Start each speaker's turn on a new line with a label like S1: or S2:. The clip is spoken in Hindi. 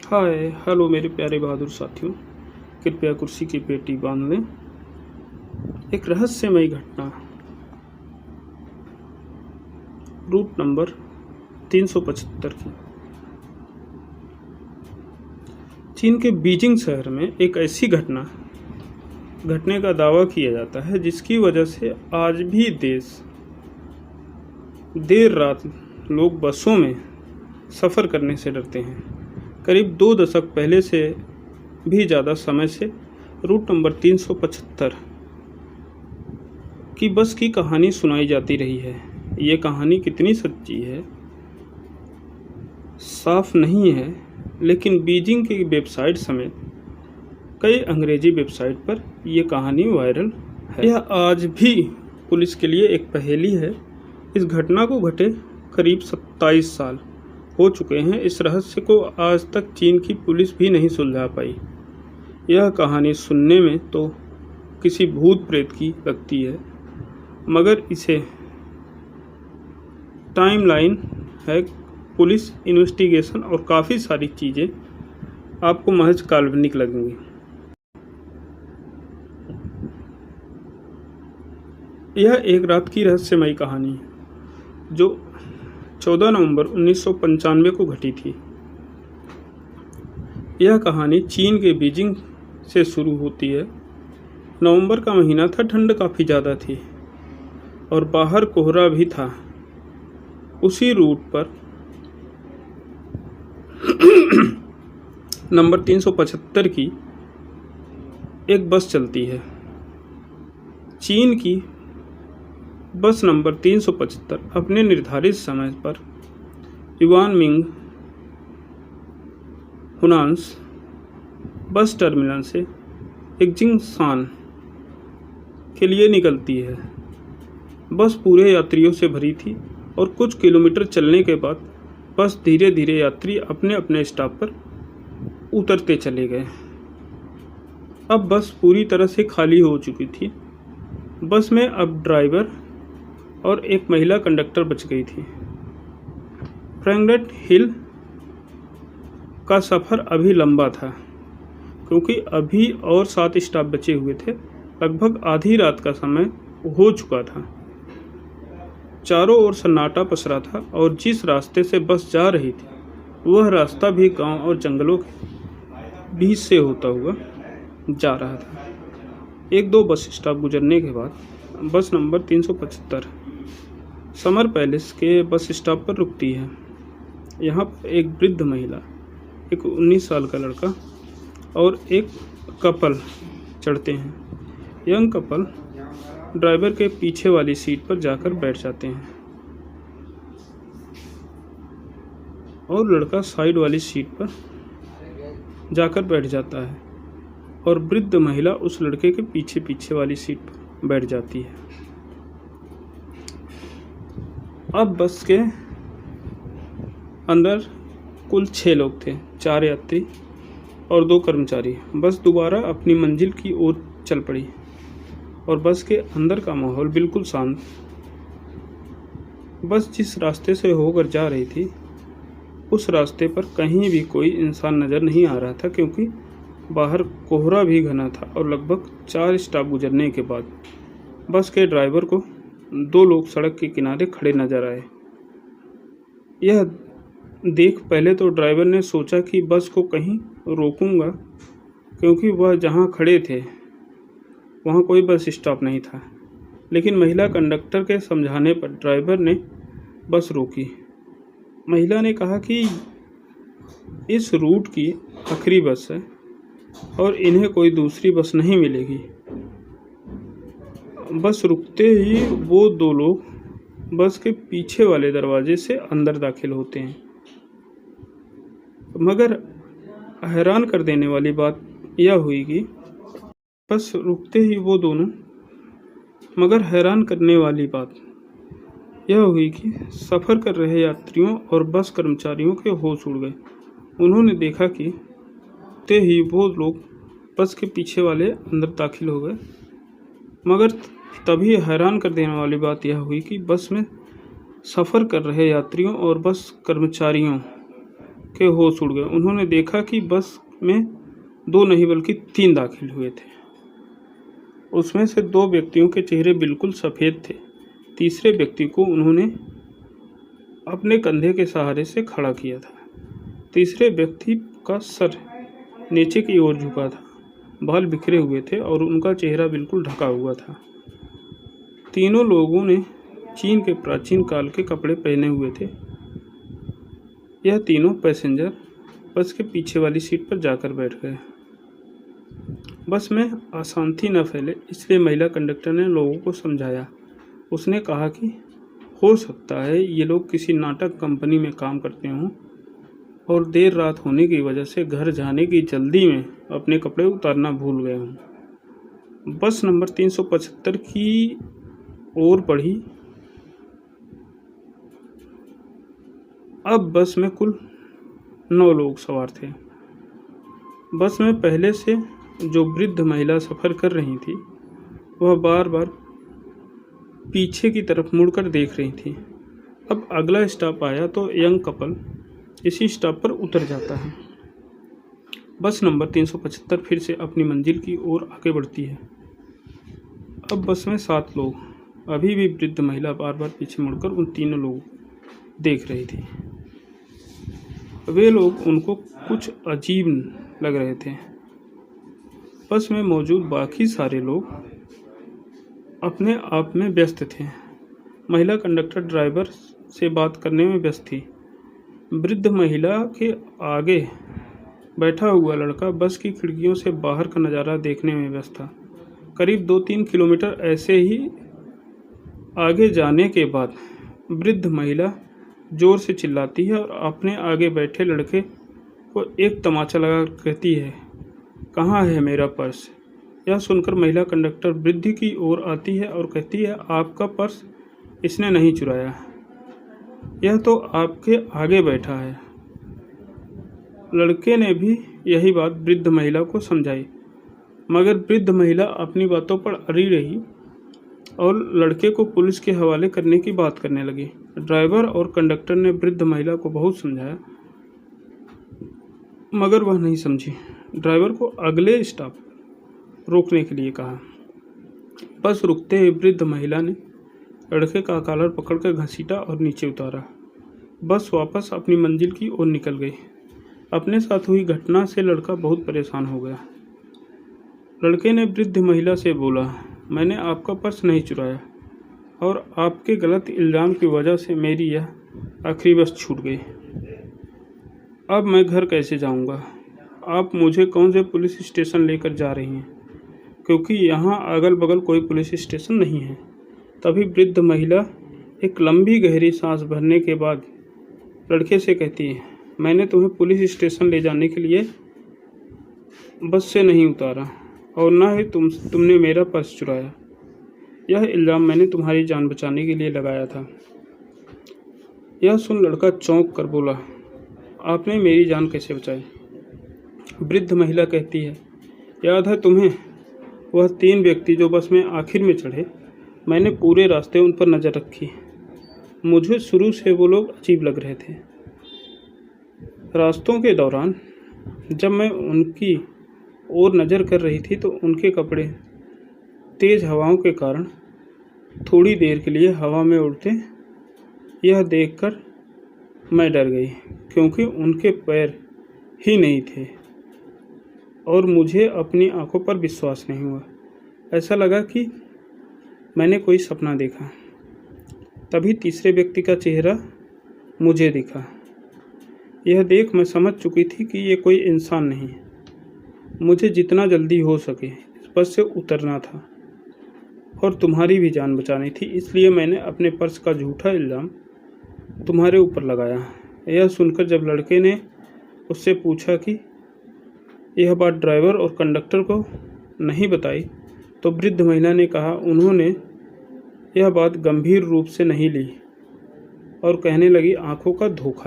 S1: हाय हेलो मेरे प्यारे बहादुर साथियों, कृपया कुर्सी की पेटी बांध लें। एक रहस्यमयी घटना, रूट नंबर 375 की। चीन के बीजिंग शहर में एक ऐसी घटना घटने का दावा किया जाता है जिसकी वजह से आज भी देर रात लोग बसों में सफ़र करने से डरते हैं। करीब 2 दशक पहले से भी ज़्यादा समय से रूट नंबर 375 की बस की कहानी सुनाई जाती रही है। ये कहानी कितनी सच्ची है साफ नहीं है, लेकिन बीजिंग की वेबसाइट समेत कई अंग्रेजी वेबसाइट पर यह कहानी वायरल है। यह आज भी पुलिस के लिए एक पहेली है। इस घटना को घटे करीब 27 साल हो चुके हैं। इस रहस्य को आज तक चीन की पुलिस भी नहीं सुलझा पाई। यह कहानी सुनने में तो किसी भूत प्रेत की लगती है, मगर इसे टाइमलाइन है, पुलिस इन्वेस्टिगेशन और काफ़ी सारी चीज़ें आपको महज काल्पनिक लगेंगी। यह एक रात की रहस्यमयी कहानी है जो 14 नवंबर 1995 को घटी थी। यह कहानी चीन के बीजिंग से शुरू होती है। नवंबर का महीना था, ठंड काफ़ी ज़्यादा थी और बाहर कोहरा भी था। उसी रूट पर नंबर 375 की एक बस चलती है। चीन की बस नंबर 375 अपने निर्धारित समय पर युवान मिंग हुनांस बस टर्मिनल से एक्जिंगशान के लिए निकलती है। बस पूरे यात्रियों से भरी थी और कुछ किलोमीटर चलने के बाद बस धीरे धीरे यात्री अपने अपने स्टॉप पर उतरते चले गए। अब बस पूरी तरह से खाली हो चुकी थी। बस में अब ड्राइवर और एक महिला कंडक्टर बच गई थी। फ्रैंकफर्ट हिल का सफ़र अभी लंबा था, क्योंकि अभी और 7 स्टॉप बचे हुए थे। लगभग आधी रात का समय हो चुका था। चारों ओर सन्नाटा पसरा था और जिस रास्ते से बस जा रही थी वह रास्ता भी गांव और जंगलों के बीच से होता हुआ जा रहा था। 1-2 बस स्टॉप गुजरने के बाद बस नंबर 375 समर पैलेस के बस स्टॉप पर रुकती है। यहाँ पर एक वृद्ध महिला, एक 19 साल का लड़का और एक कपल चढ़ते हैं। यंग कपल ड्राइवर के पीछे वाली सीट पर जाकर बैठ जाते हैं और लड़का साइड वाली सीट पर जाकर बैठ जाता है और वृद्ध महिला उस लड़के के पीछे पीछे वाली सीट पर बैठ जाती है। अब बस के अंदर कुल 6 लोग थे, 4 यात्री और 2 कर्मचारी। बस दोबारा अपनी मंजिल की ओर चल पड़ी और बस के अंदर का माहौल बिल्कुल शांत। बस जिस रास्ते से होकर जा रही थी उस रास्ते पर कहीं भी कोई इंसान नज़र नहीं आ रहा था, क्योंकि बाहर कोहरा भी घना था और लगभग 4 स्टॉप गुजरने के बाद बस के ड्राइवर को 2 लोग सड़क के किनारे खड़े नजर आए। यह देख पहले तो ड्राइवर ने सोचा कि बस को कहीं रोकूंगा, क्योंकि वह जहां खड़े थे वहां कोई बस स्टॉप नहीं था। लेकिन महिला कंडक्टर के समझाने पर ड्राइवर ने बस रोकी। महिला ने कहा कि इस रूट की आखिरी बस है और इन्हें कोई दूसरी बस नहीं मिलेगी। बस रुकते ही वो 2 लोग बस के पीछे वाले दरवाजे से अंदर दाखिल होते हैं। मगर हैरान कर देने वाली बात यह हुई कि बस रुकते ही वो दोनों मगर हैरान करने वाली बात यह हुई कि सफ़र कर रहे यात्रियों और बस कर्मचारियों के होश उड़ गए। उन्होंने देखा कि ते ही वो लोग बस के पीछे वाले अंदर दाखिल हो गए। मगर तभी हैरान कर देने वाली बात यह हुई कि बस में सफ़र कर रहे यात्रियों और बस कर्मचारियों के होश उड़ गए। उन्होंने देखा कि बस में 2 नहीं बल्कि 3 दाखिल हुए थे। उसमें से 2 व्यक्तियों के चेहरे बिल्कुल सफ़ेद थे। तीसरे व्यक्ति को उन्होंने अपने कंधे के सहारे से खड़ा किया था। तीसरे व्यक्ति का सर नीचे की ओर झुका था, बाल बिखरे हुए थे और उनका चेहरा बिल्कुल ढका हुआ था। तीनों लोगों ने चीन के प्राचीन काल के कपड़े पहने हुए थे। यह तीनों पैसेंजर बस के पीछे वाली सीट पर जाकर बैठ गए। बस में अशांति न फैले इसलिए महिला कंडक्टर ने लोगों को समझाया। उसने कहा कि हो सकता है ये लोग किसी नाटक कंपनी में काम करते हों और देर रात होने की वजह से घर जाने की जल्दी में अपने कपड़े उतारना भूल गए हों। बस नंबर 375 की ओर बढ़ी। अब बस में कुल 9 लोग सवार थे। बस में पहले से जो वृद्ध महिला सफ़र कर रही थी वह बार बार पीछे की तरफ मुड़कर देख रही थी। अब अगला स्टॉप आया तो यंग कपल इसी स्टॉप पर उतर जाता है। बस नंबर 375 फिर से अपनी मंजिल की ओर आगे बढ़ती है। अब बस में 7 लोग। अभी भी वृद्ध महिला बार बार पीछे मुड़कर उन तीनों लोगों को देख रही थी। वे लोग उनको कुछ अजीब लग रहे थे। बस में मौजूद बाकी सारे लोग अपने आप में व्यस्त थे। महिला कंडक्टर ड्राइवर से बात करने में व्यस्त थी। वृद्ध महिला के आगे बैठा हुआ लड़का बस की खिड़कियों से बाहर का नज़ारा देखने में व्यस्त था। करीब 2-3 किलोमीटर ऐसे ही आगे जाने के बाद वृद्ध महिला जोर से चिल्लाती है और अपने आगे बैठे लड़के को एक तमाचा लगा कहती है, कहाँ है मेरा पर्स? यह सुनकर महिला कंडक्टर वृद्ध की ओर आती है और कहती है, आपका पर्स इसने नहीं चुराया, यह तो आपके आगे बैठा है। लड़के ने भी यही बात वृद्ध महिला को समझाई, मगर वृद्ध महिला अपनी बातों पर अड़ी रही और लड़के को पुलिस के हवाले करने की बात करने लगी। ड्राइवर और कंडक्टर ने वृद्ध महिला को बहुत समझाया मगर वह नहीं समझी। ड्राइवर को अगले स्टॉप रोकने के लिए कहा। बस रुकते ही वृद्ध महिला ने लड़के का कॉलर पकड़कर घसीटा और नीचे उतारा। बस वापस अपनी मंजिल की ओर निकल गई। अपने साथ हुई घटना से लड़का बहुत परेशान हो गया। लड़के ने वृद्ध महिला से बोला, मैंने आपका पर्स नहीं चुराया और आपके गलत इल्ज़ाम की वजह से मेरी यह आखिरी बस छूट गई। अब मैं घर कैसे जाऊंगा? आप मुझे कौन से पुलिस स्टेशन लेकर जा रही हैं? क्योंकि यहाँ अगल बगल कोई पुलिस स्टेशन नहीं है। तभी वृद्ध महिला एक लंबी गहरी सांस भरने के बाद लड़के से कहती है, मैंने तुम्हें पुलिस स्टेशन ले जाने के लिए बस से नहीं उतारा और न ही तुमने मेरा पर्स चुराया। यह इल्ज़ाम मैंने तुम्हारी जान बचाने के लिए लगाया था। यह सुन लड़का चौंक कर बोला, आपने मेरी जान कैसे बचाई? वृद्ध महिला कहती है, याद है तुम्हें वह 3 व्यक्ति जो बस में आखिर में चढ़े? मैंने पूरे रास्ते उन पर नज़र रखी। मुझे शुरू से वो लोग अजीब लग रहे थे। रास्तों के दौरान जब मैं उनकी ओर नज़र कर रही थी तो उनके कपड़े तेज़ हवाओं के कारण थोड़ी देर के लिए हवा में उड़ते, यह देखकर मैं डर गई क्योंकि उनके पैर ही नहीं थे और मुझे अपनी आंखों पर विश्वास नहीं हुआ। ऐसा लगा कि मैंने कोई सपना देखा। तभी तीसरे व्यक्ति का चेहरा मुझे दिखा। यह देख मैं समझ चुकी थी कि ये कोई इंसान नहीं है। मुझे जितना जल्दी हो सके इस बस से उतरना था और तुम्हारी भी जान बचानी थी, इसलिए मैंने अपने पर्स का झूठा इल्ज़ाम तुम्हारे ऊपर लगाया। यह सुनकर जब लड़के ने उससे पूछा कि यह बात ड्राइवर और कंडक्टर को नहीं बताई तो वृद्ध महिला ने कहा उन्होंने यह बात गंभीर रूप से नहीं ली और कहने लगी, आंखों का धोखा है।